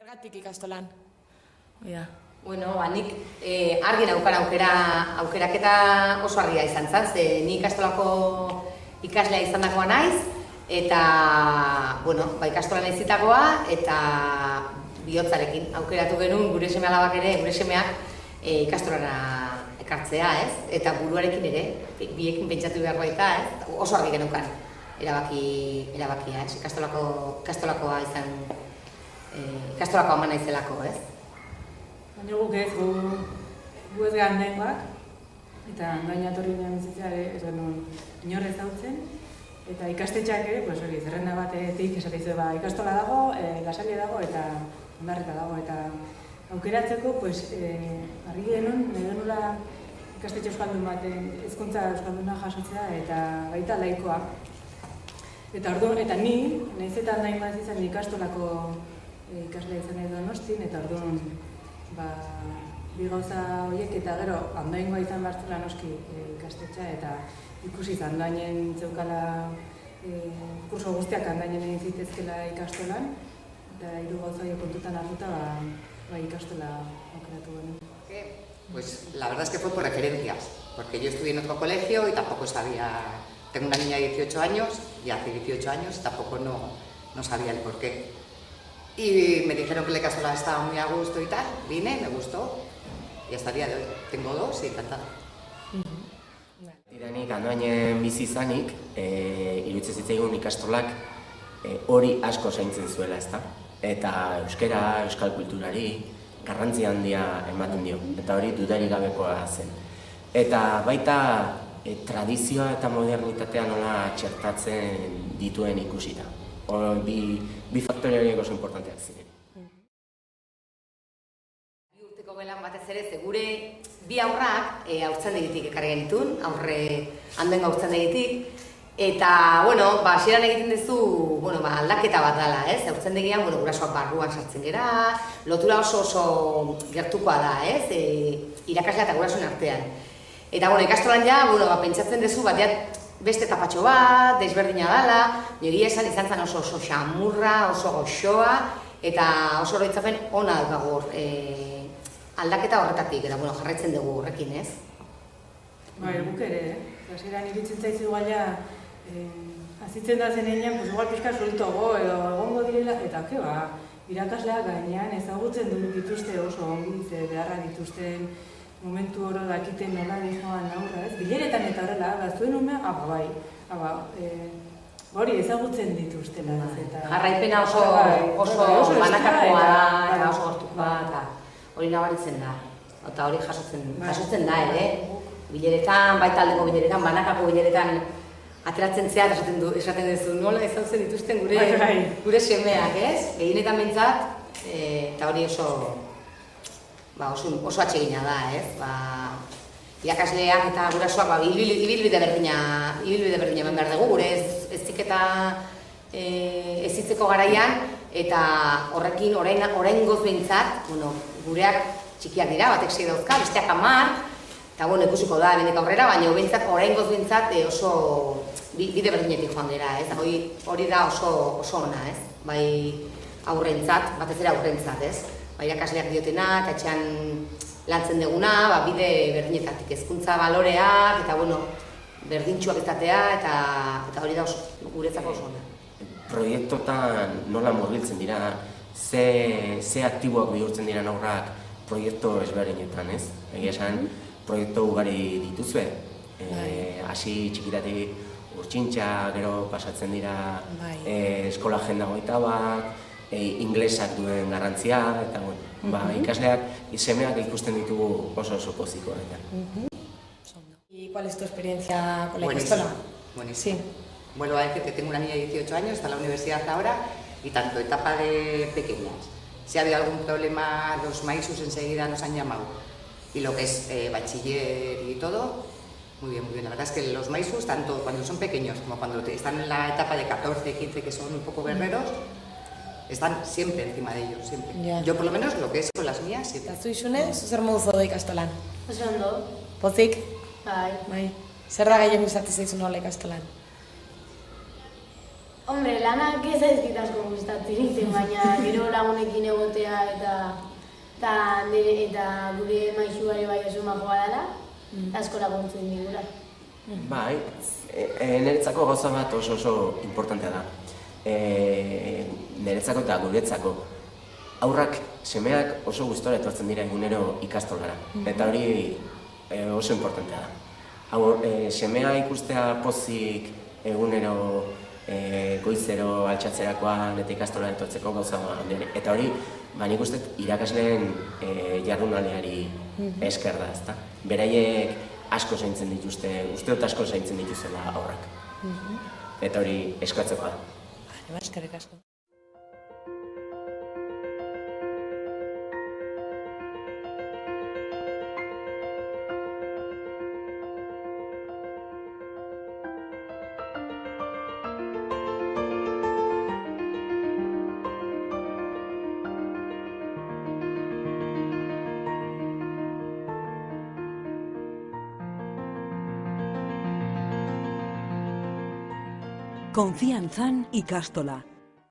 Zergatik ikastolan? Bueno, nik argi naukan aukeraketa oso argia izan zen, ze ni ikastolako ikaslea izandakoa naiz, eta, bueno, ikastolan ezitakoa, eta bihotzarekin aukeratu genuen gure seme-alabak ere, gure semeak ikastolara ekartzea, ez? Eta buruarekin ere, biekin pentsatu behar baita, ez? Oso argi geneukan erabakia, ez? Ikastolakoa izan, ikastolakoa ama naizelako, ez? Baina guk ez, gu ez gehan dengoak, eta gaina torri ginen bizitzea ez genuen inorrez hautzen, eta ikastetxeak ere, zerrenda batetik esateizu, ikastola dago, lasalia dago eta ondarreta dago, eta aukeratzeko, argi genuen, nahi genula ikastetxe euskaldun baten, hezkuntza euskalduna jasotzea eta baita laikoa. Eta ni, nahiz eta nahi bat izan ikastolako ikaslea izan edo Donostin, eta orduan bi gauza horiek eta gero Andoaingoa izan behar noski ikastetxea eta ikusi Andoainen zeukala kurso guztiak Andoainen egin zitezkela ikastolan eta hiru gauza horiek kontutan hartuta ikastola aukeratu genuen. Pues la verdad es que fue por referencias, porque yo estudié en otro colegio y tampoco sabía, tengo una niña de 18 años y hace 18 años tampoco no sabía el porqué. Y me dijeron que la ikastola estaba muy a gusto y tal, vine, me gustó y hasta el día de hoy. Tengo 2 y encantada. Tiranik Andoainen bizi izanik, iruditzen zitzaigun ikastolak hori asko zaintzen zuela, ezta? Eta euskara, euskal kulturari garrantzi handia ematen dio, eta hori dudarik gabekoa zen. Eta baita tradizioa eta modernitatea nola txertatzen dituen ikusita. Bi faktore horiek oso importanteak ziren. Bi urteko gelan batez ere, gure bi aurrak haurtzaindegitik ekarri genituen, Andoaingo haurtzaindegitik, eta, hasieran egiten duzu, aldaketa bat dela, ez? Haurtzaindegian, gurasoak barruan sartzen gera, lotura oso gertukoa da, ez? Irakaslea eta gurasoen artean. Eta, ikastolan ja, pentsatzen duzu, beste tapatxo bat, desberdina dela, egia esan izan zen oso xamurra, oso goxoa, eta oso oroitzapen ona daukagu hor aldaketa horretatik, eta jarraitzen dugu horrekin, ez? Guk ere, hasieran iritzen zaizu gaila, azitzen da zenean, igual pixka sueltogo edo egongo direla, eta irakasleak gainean ezagutzen dituzte oso ongi, beharra dituzten, momentu oro dakiten nola dihoan aurra, ez? Bileretan eta horrela, zuen umea, hori ezagutzen dituztela. Jarraipena oso banakakoa da, eta oso gortukoa, eta hori nabaritzen da. Eta hori jasotzen da, bileretan, baita aldeko bileretan, banakako bileretan ateratzen zea, esaten duzu, nola ezagutzen dituzten gure semeak, ez? Gehienetan behintzat, eta hori oso atsegina da, ez? Irakasleak eta gurasoak ibilbide berdina eman behar dugu, gure heziketa hezitzeko garaian, eta horrekin oraingoz behintzat, gureak txikiak dira, batek 6 dauzka, besteak 10, eta ikusiko da hemendik aurrera, baina oraingoz behintzat oso bide berdinetik joan dira, ez? Hori da oso ona, ez? Bai aurrentzat, batez ere aurrentzat, ez? Irakasleak diotenak, etxean lantzen duguna, bide berdinetatik, hezkuntza baloreak, eta berdintxuak izatea, eta hori da guretzako oso ona. Proiektotan nola murgiltzen dira, ze aktiboak bihurtzen dira aurrak proiektu ezberdinetan, ez? Egia esan, proiektu ugari dituzue, hasi txikitatik urtsintxa, gero pasatzen dira eskola agenda 21, inglesak duen garrantzia, eta ikasleak, semeak ikusten ditugu oso poziko. ¿Y cuál es tu experiencia con la ikastola? Buenísimo. Vuelvo a decir que tengo una niña de 18 años, está en la universidad ahora, y tanto etapa de pequeñas. Si ha habido algún problema, los maisus enseguida nos han llamado. Y lo que es bachiller y todo, muy bien, muy bien. La verdad es que los maisus, tanto cuando son pequeños como cuando están en la etapa de 14, 15, que son un poco guerreros, están siempre encima de ellos, siempre. Yo por lo menos lo que es con las mías, siempre. Eta zu Xune, zer modu zaude ikastolan? Oso ondo. Pozik? Bai. Zer da gehien gustatzen zaizu nola ikastolan? Hombre, lanak ez zaizkit asko gustatzen egiten, baina gero lagunekin egotea eta gure maixuare bai oso majoa dela, asko laguntzen digula. Bai, niretzako gauza bat oso importantea da. Niretzako eta guretzako. Haurrak, semeak oso gustora etortzen dira egunero ikastolara. Eta hori oso importantea da. Semea ikustea pozik egunero goizero altxatzerakoan eta ikastolara etortzeko gauza handiari. Eta hori, nik uste irakasleen jardunaldiari esker da, ezta? Beraiek asko zaintzen dituzte, uste dut asko zaintzen dituzela haurrak. Eta hori eskatzeko da. Eskerrik asko. Konfiantzan ikastola.